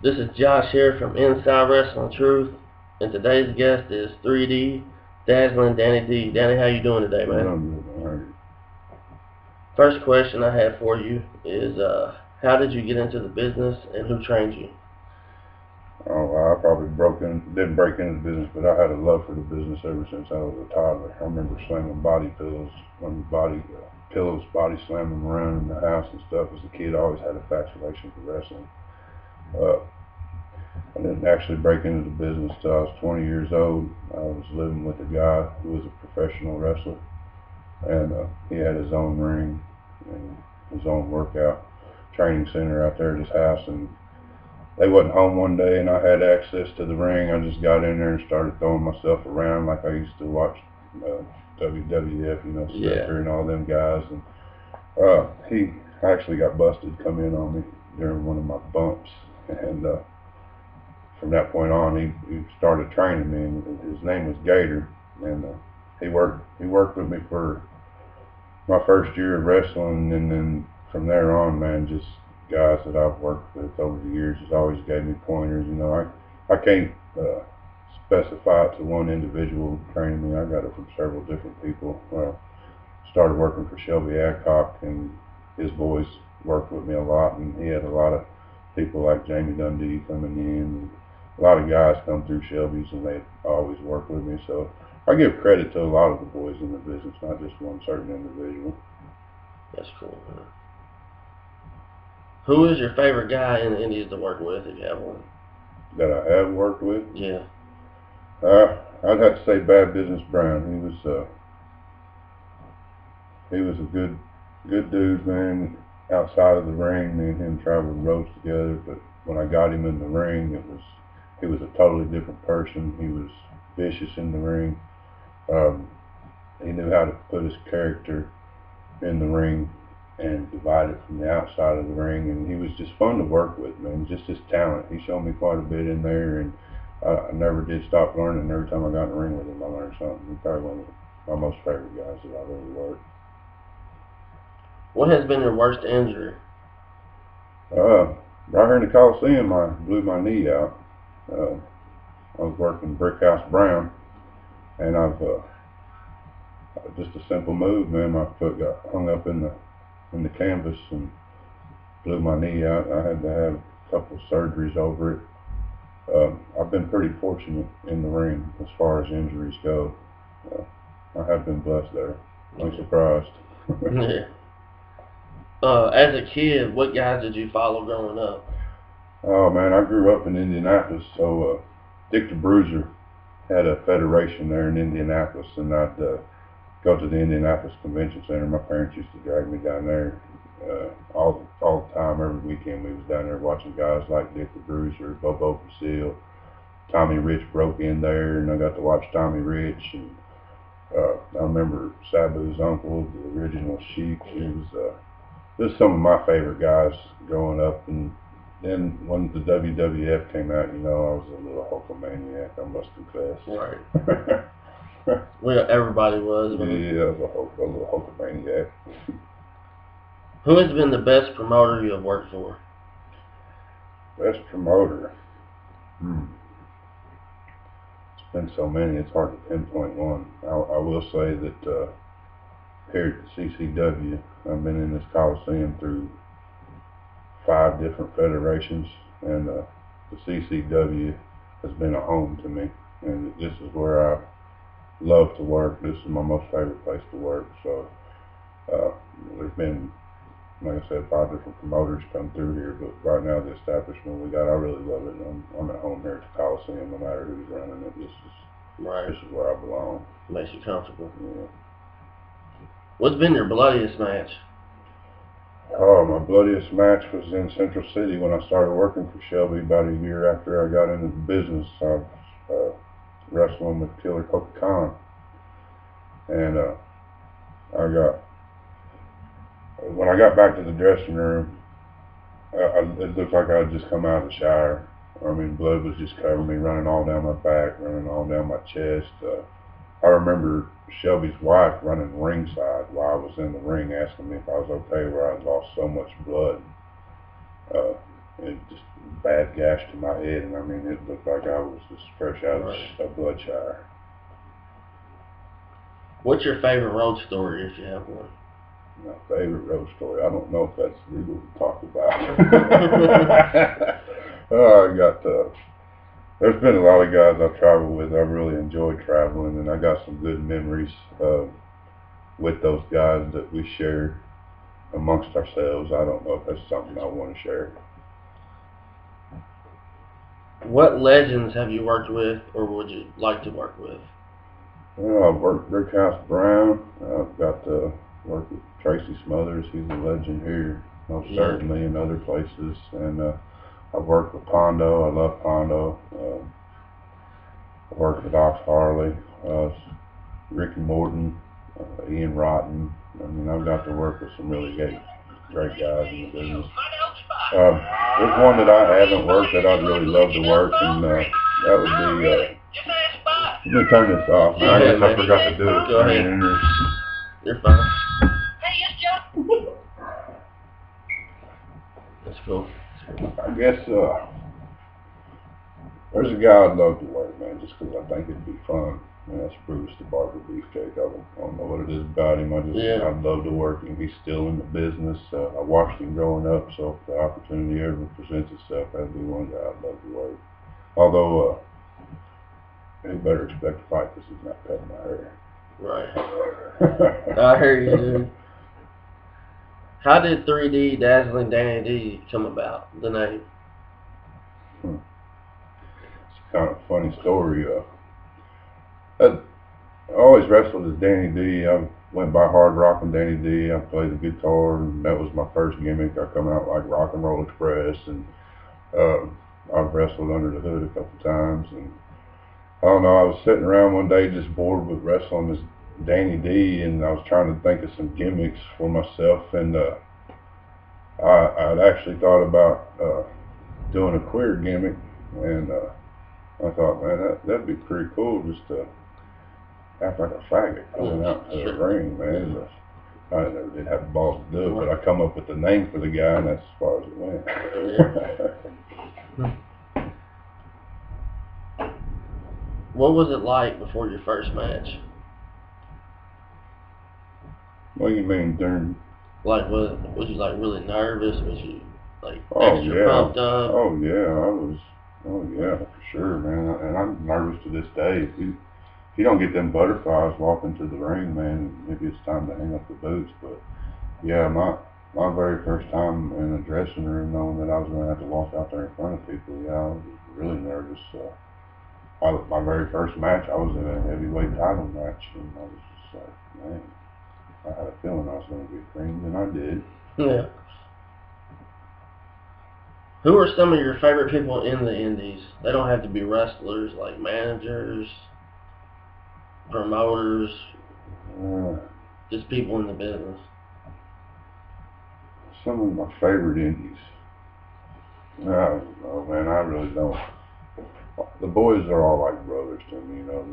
This is Josh here from InsideWrestlingTruth, and today's guest is 3D, Dazzling Danny D. Danny, how you doing today, man? I'm good, all right. First question I have for you is, how did you get into the business, and who trained you? Oh, I probably didn't break into the business, but I had a love for the business ever since I was a toddler. I remember slinging body pillows, body slamming around in the house and stuff. As a kid, I always had a fascination for wrestling. I didn't actually break into the business till I was 20 years old. I was living with a guy who was a professional wrestler, and he had his own ring and his own workout training center out there at his house. And they wasn't home one day, and I had access to the ring. I just got in there and started throwing myself around like I used to watch WWF, Slicker and all them guys. And he actually got busted, come in on me during one of my bumps, and from that point on, he started training me. And his name was Gator, and he worked with me for my first year of wrestling, and then from there on, man, just guys that I've worked with over the years has always gave me pointers. I can't specify it to one individual training me. I got it from several different people. Started working for Shelby Adcock, and his boys worked with me a lot, and he had a lot of people like Jamie Dundee coming in, and a lot of guys come through Shelby's, and they always work with me. So I give credit to a lot of the boys in the business, not just one certain individual. That's cool, man. Who is your favorite guy in the Indies to work with, if you have one? That I have worked with? Yeah. I'd have to say Bad Business Brown. He was a good dude, man. Outside of the ring, me and him traveled roads together, but when I got him in the ring, he was a totally different person. He was vicious in the ring. He knew how to put his character in the ring and divide it from the outside of the ring, and he was just fun to work with, man. Just his talent. He showed me quite a bit in there, and I never did stop learning. Every time I got in the ring with him, I learned something. He's probably one of my most favorite guys that I've ever worked. What has been your worst injury? Right here in the Coliseum, I blew my knee out. I was working Brickhouse Brown, and I've just a simple move, man. My foot got hung up in the canvas and blew my knee out. I had to have a couple of surgeries over it. I've been pretty fortunate in the ring as far as injuries go. I have been blessed there. I'm surprised. Yeah. As a kid, what guys did you follow growing up? Oh man, I grew up in Indianapolis, so Dick the Bruiser had a federation there in Indianapolis, and I'd go to the Indianapolis Convention Center. My parents used to drag me down there all the time. Every weekend we was down there watching guys like Dick the Bruiser, Bobo Facile. Tommy Rich broke in there, and I got to watch Tommy Rich. And I remember Sabu's uncle, the original Sheik. He was just some of my favorite guys growing up. And then when the WWF came out, I was a little Hulkamaniac, I must confess. Right. Well, everybody was. Yeah, I was a little Hulkamaniac. Who has been the best promoter you have worked for? Best promoter? It's been so many, it's hard to pinpoint one. I will say that here at the CCW, I've been in this Coliseum through 5 different federations, and the CCW has been a home to me, and this is where I love to work. This is my most favorite place to work. So there's been, like I said, 5 different promoters come through here, but right now the establishment we got, I really love it, and I'm at home here at the Coliseum no matter who's running it. This is where I belong. Makes you comfortable. Yeah. What's been your bloodiest match? Oh, my bloodiest match was in Central City when I started working for Shelby about a year after I got into the business. I was wrestling with Killer Coca Khan, and when I got back to the dressing room, it looked like I had just come out of the shower. I mean, blood was just covering me, running all down my back, running all down my chest. I remember Shelby's wife running ringside while I was in the ring, asking me if I was okay, where I had lost so much blood. It just bad. bad gash to my head, and I mean, it looked like I was just fresh out of a blood shower. What's your favorite road story, if you have one? My favorite road story? I don't know if that's legal to talk about. There's been a lot of guys I've traveled with. I've really enjoyed traveling, and I got some good memories with those guys that we share amongst ourselves. I don't know if that's something I want to share. What legends have you worked with, or would you like to work with? Well, I've worked with Rick House Brown. I've got to work with Tracy Smothers. He's a legend here, most certainly, in other places. And I've worked with Pondo. I love Pondo. I worked with Ox Harley, Ricky Morton, Ian Rotten. I mean, I've got to work with some really great guys in the business. There's one that I haven't worked that I'd really love to work, and that would be, let me turn this off. I guess I forgot to do it. Go ahead. You're fine. Hey, yes, Joe. That's cool. I guess there's a guy I'd love to work, man, just because I think it'd be fun. And that's Bruce the Barber Beefcake. I don't know what it is about him. I'd love to work him. He's still in the business. I watched him growing up, so if the opportunity ever presents itself, that'd be one guy I'd love to work. Although, he better expect to fight because he's not cutting my hair. Right. I hear you, dude. How did 3D Dazzling Danny D come about, the name? It's kind of a funny story. I always wrestled as Danny D. I went by Hard Rockin' Danny D. I played the guitar, and that was my first gimmick. I come out like Rock and Roll Express, and I've wrestled under the hood a couple times. And I don't know, I was sitting around one day just bored with wrestling as Danny D, and I was trying to think of some gimmicks for myself, and I'd actually thought about doing a queer gimmick, and I thought, man, that'd be pretty cool, just to act like a faggot coming out to the ring, man. I never did have the balls to do it, but I come up with the name for the guy, and that's as far as it went. What was it like before your first match? What do you mean, during? Like, was you like really nervous? Was you like extra pumped up? Oh yeah, I was. Oh yeah, for sure, man. And I'm nervous to this day. If you don't get them butterflies walking to the ring, man, maybe it's time to hang up the boots. But yeah, my very first time in a dressing room, knowing that I was going to have to walk out there in front of people, yeah, I was really nervous. My very first match, I was in a heavyweight title match, and I was just like, man, I had a feeling I was going to get creamed, and I did. Yeah. Who are some of your favorite people in the indies? They don't have to be wrestlers, like managers, promoters, just people in the business. Some of my favorite indies. I don't know, man, I really don't. The boys are all like brothers to me, you know.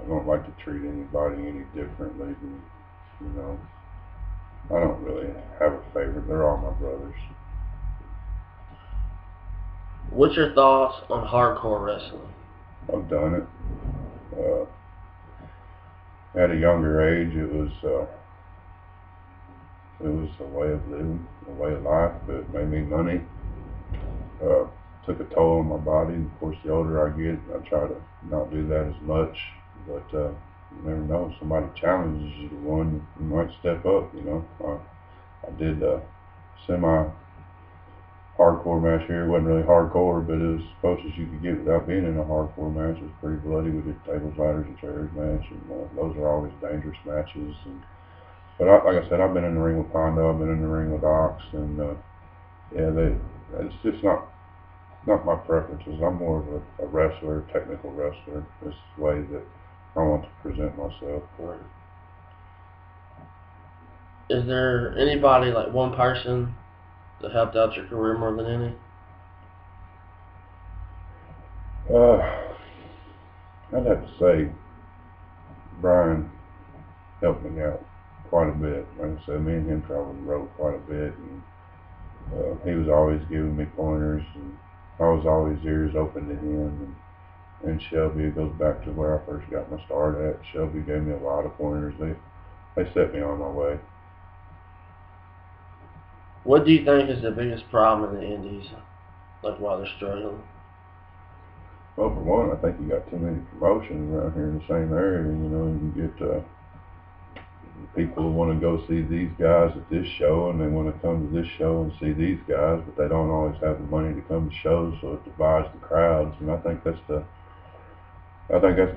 I don't like to treat anybody any differently than, you know. I don't really have a favorite. They're all my brothers. What's your thoughts on hardcore wrestling? I've done it. At a younger age, it was a way of living, a way of life, but it made me money. Took a toll on my body. And of course, the older I get, I try to not do that as much. But you never know. If somebody challenges you to one, you might step up. You know, I did a semi-hardcore match here. It wasn't really hardcore, but it was as close as you could get without being in a hardcore match. It was pretty bloody. We did tables, ladders, and chairs match, and those are always dangerous matches. But like I said, I've been in the ring with Pondo. I've been in the ring with Ox, and it's just not my preferences. I'm more of a wrestler, technical wrestler. This is the way that I want to present myself. Right. Is there anybody, like one person, that helped out your career more than any? I'd have to say Brian helped me out quite a bit. Like I said, me and him traveled the road quite a bit, and he was always giving me pointers, and I was always ears open to him. And Shelby, it goes back to where I first got my start at. Shelby gave me a lot of pointers. They set me on my way. What do you think is the biggest problem in the Indies, like while they're struggling? Well, for one, I think you got too many promotions around here in the same area. You know, you get people who want to go see these guys at this show, and they want to come to this show and see these guys, but they don't always have the money to come to shows, so it divides the crowds. And I think that's the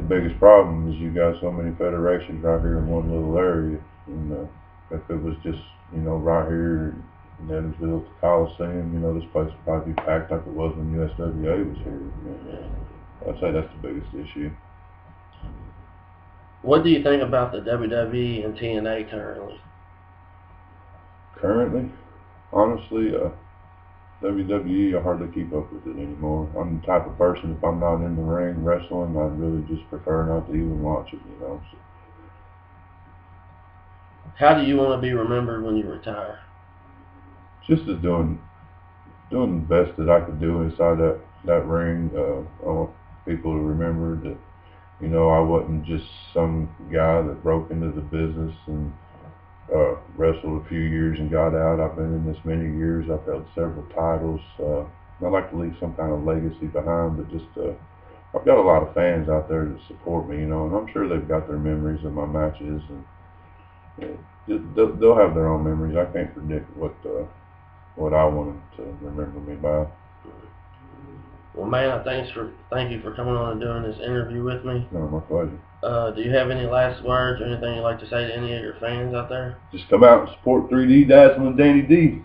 biggest problem, is you got so many federations right here in one little area. And if it was just, you know, right here in Evansville at the Coliseum, you know, this place would probably be packed like it was when USWA was here. I'd say that's the biggest issue. What do you think about the WWE and TNA currently? Currently, honestly, WWE, I hardly keep up with it anymore. I'm the type of person, if I'm not in the ring wrestling, I'd really just prefer not to even watch it, you know. So, how do you want to be remembered when you retire? just as doing the best that I could do inside that ring. I want people to remember that, you know, I wasn't just some guy that broke into the business and wrestled a few years and got out. I've been in this many years. I've held several titles. I'd like to leave some kind of legacy behind, but just I've got a lot of fans out there that support me, you know, and I'm sure they've got their memories of my matches, and they'll have their own memories. I can't predict what I want them to remember me by. Well, man, thank you for coming on and doing this interview with me. No, my pleasure. Do you have any last words or anything you'd like to say to any of your fans out there? Just come out and support 3D Dazzling Danny D.